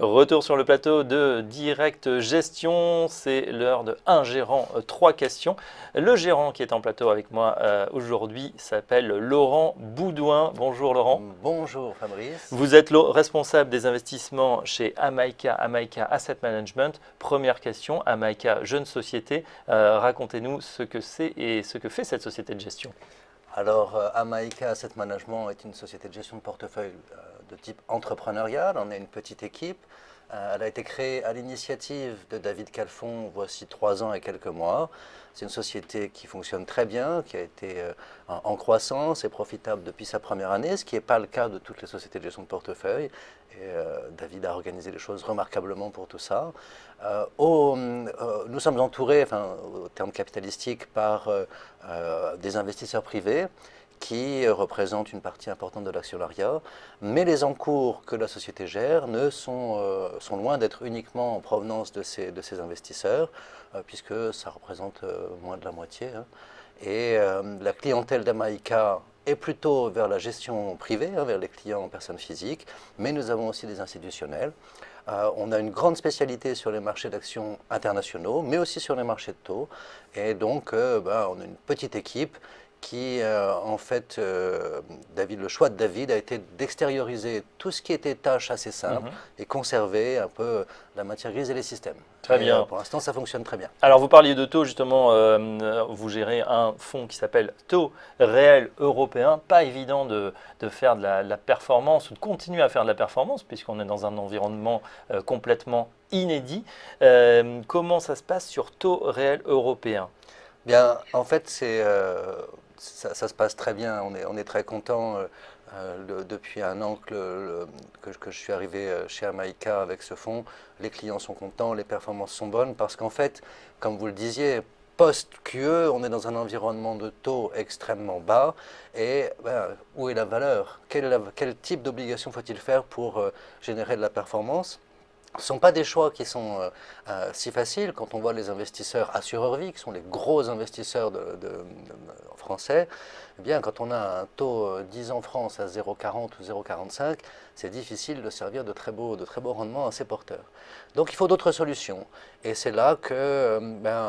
Retour sur le plateau de Direct Gestion, c'est l'heure de un gérant, trois questions. Le gérant qui est en plateau avec moi aujourd'hui s'appelle Laurent Boudouin. Bonjour Laurent. Bonjour Fabrice. Vous êtes le responsable des investissements chez Amaïka Asset Management. Première question, Amaïka, jeune société, racontez-nous ce que c'est et ce que fait cette société de gestion. Alors, Amaïka Asset Management est une société de gestion de portefeuille de type entrepreneurial. On est une petite équipe. Elle a été créée à l'initiative de David Calfon voici 3 ans et quelques mois. C'est une société qui fonctionne très bien, qui a été en croissance et profitable depuis sa première année, ce qui n'est pas le cas de toutes les sociétés de gestion de portefeuille. Et David a organisé les choses remarquablement pour tout ça. Nous sommes entourés, au terme capitalistique, par des investisseurs privés qui représentent une partie importante de l'actionnariat, mais les encours que la société gère sont loin d'être uniquement en provenance de ces investisseurs, puisque ça représente moins de la moitié. Et la clientèle d'Amaïka est plutôt vers la gestion privée, vers les clients en personnes physiques, mais nous avons aussi des institutionnels. On a une grande spécialité sur les marchés d'actions internationaux, mais aussi sur les marchés de taux. Et donc, on a une petite équipe qui, le choix de David a été d'extérioriser tout ce qui était tâches assez simples et conserver un peu la matière grise et les systèmes. Très bien. Pour l'instant, ça fonctionne très bien. Alors, vous parliez de taux, justement, vous gérez un fonds qui s'appelle Taux Réel Européen. Pas évident de faire de la performance ou de continuer à faire de la performance puisqu'on est dans un environnement complètement inédit. Comment ça se passe sur Taux Réel Européen ? Bien, en fait, ça se passe très bien. On est très content. Depuis un an que je suis arrivé chez Amaïka avec ce fonds, les clients sont contents, les performances sont bonnes parce qu'en fait, comme vous le disiez, post-QE, on est dans un environnement de taux extrêmement bas et où est la valeur? Quel type d'obligation faut-il faire pour générer de la performance? Ce ne sont pas des choix qui sont si faciles quand on voit les investisseurs assureurs vie, qui sont les gros investisseurs français. Eh bien, quand on a un taux 10 ans France à 0,40 ou 0,45, c'est difficile de servir de très beaux rendements à ces porteurs. Donc il faut d'autres solutions. Et c'est là que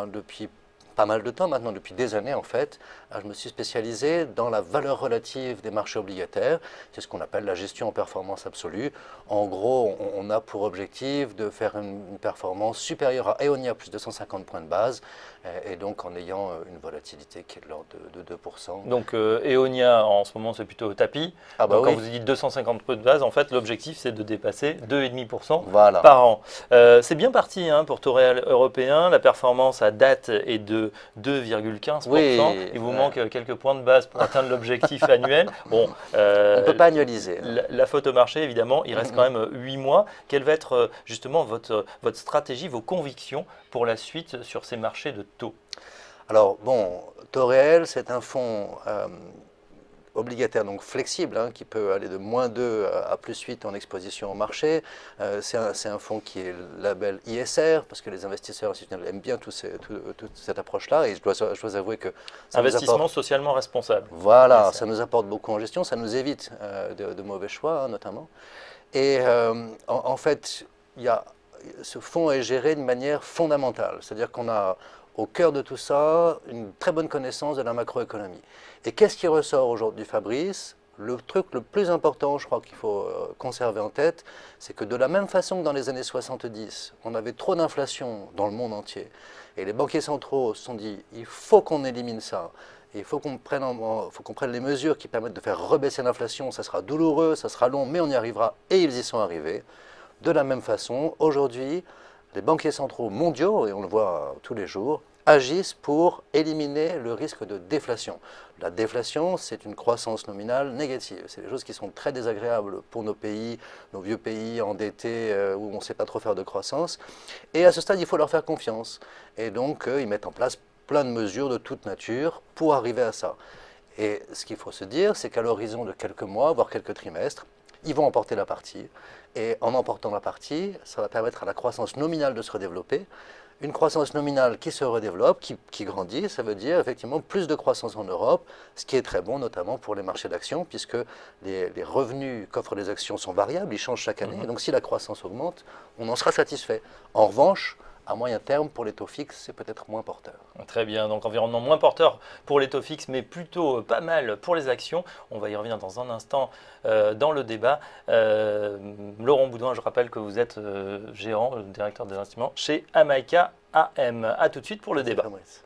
depuis pas mal de temps maintenant, depuis des années en fait, je me suis spécialisé dans la valeur relative des marchés obligataires. C'est ce qu'on appelle la gestion en performance absolue. En gros, on a pour objectif de faire une performance supérieure à Eonia plus 250 points de base, et donc en ayant une volatilité qui est de l'ordre de 2%. Donc Eonia en ce moment c'est plutôt au tapis. Donc, oui. quand vous dites 250 points de base, en fait l'objectif c'est de dépasser 2,5% voilà. par an. C'est bien parti pour Taux Réel Européen. La performance à date est de 2,15%. Oui, il vous manque quelques points de base pour atteindre l'objectif annuel. Bon, on ne peut pas annualiser. La faute au marché, évidemment, il reste quand même 8 mois. Quelle va être justement votre stratégie, vos convictions pour la suite sur ces marchés de taux? Alors, Taux Réel, c'est un fonds obligataire, donc flexible, qui peut aller de -2 à +8 en exposition au marché. C'est un fonds qui est label ISR, parce que les investisseurs institutionnels aiment bien toute cette approche-là, et je dois avouer que ça investissement socialement responsable. Voilà, ça nous apporte beaucoup en gestion, ça nous évite de mauvais choix, notamment. Et en fait, ce fonds est géré de manière fondamentale, c'est-à-dire qu'on a au cœur de tout ça une très bonne connaissance de la macroéconomie. Et qu'est-ce qui ressort aujourd'hui, Fabrice? Le truc le plus important, je crois qu'il faut conserver en tête, c'est que de la même façon que dans les années 70, on avait trop d'inflation dans le monde entier, et les banquiers centraux se sont dit, il faut qu'on élimine ça, et il faut qu'on prenne les mesures qui permettent de faire rebaisser l'inflation, ça sera douloureux, ça sera long, mais on y arrivera, et ils y sont arrivés. De la même façon, aujourd'hui, les banquiers centraux mondiaux, et on le voit tous les jours, agissent pour éliminer le risque de déflation. La déflation, c'est une croissance nominale négative. C'est des choses qui sont très désagréables pour nos pays, nos vieux pays endettés où on ne sait pas trop faire de croissance. Et à ce stade, il faut leur faire confiance. Et donc, ils mettent en place plein de mesures de toute nature pour arriver à ça. Et ce qu'il faut se dire, c'est qu'à l'horizon de quelques mois, voire quelques trimestres, ils vont emporter la partie. Et en emportant la partie, ça va permettre à la croissance nominale de se redévelopper. une croissance nominale qui se redéveloppe, qui grandit, ça veut dire effectivement plus de croissance en Europe, ce qui est très bon notamment pour les marchés d'actions, puisque les revenus qu'offrent les actions sont variables, ils changent chaque année, et donc si la croissance augmente, on en sera satisfait. En revanche, à moyen terme, pour les taux fixes, c'est peut-être moins porteur. Très bien, donc environnement moins porteur pour les taux fixes, mais plutôt pas mal pour les actions. On va y revenir dans un instant dans le débat. Laurent Boudouin, je rappelle que vous êtes gérant, directeur des investissements chez Amaïka AM. A tout de suite pour le débat. Fabrice.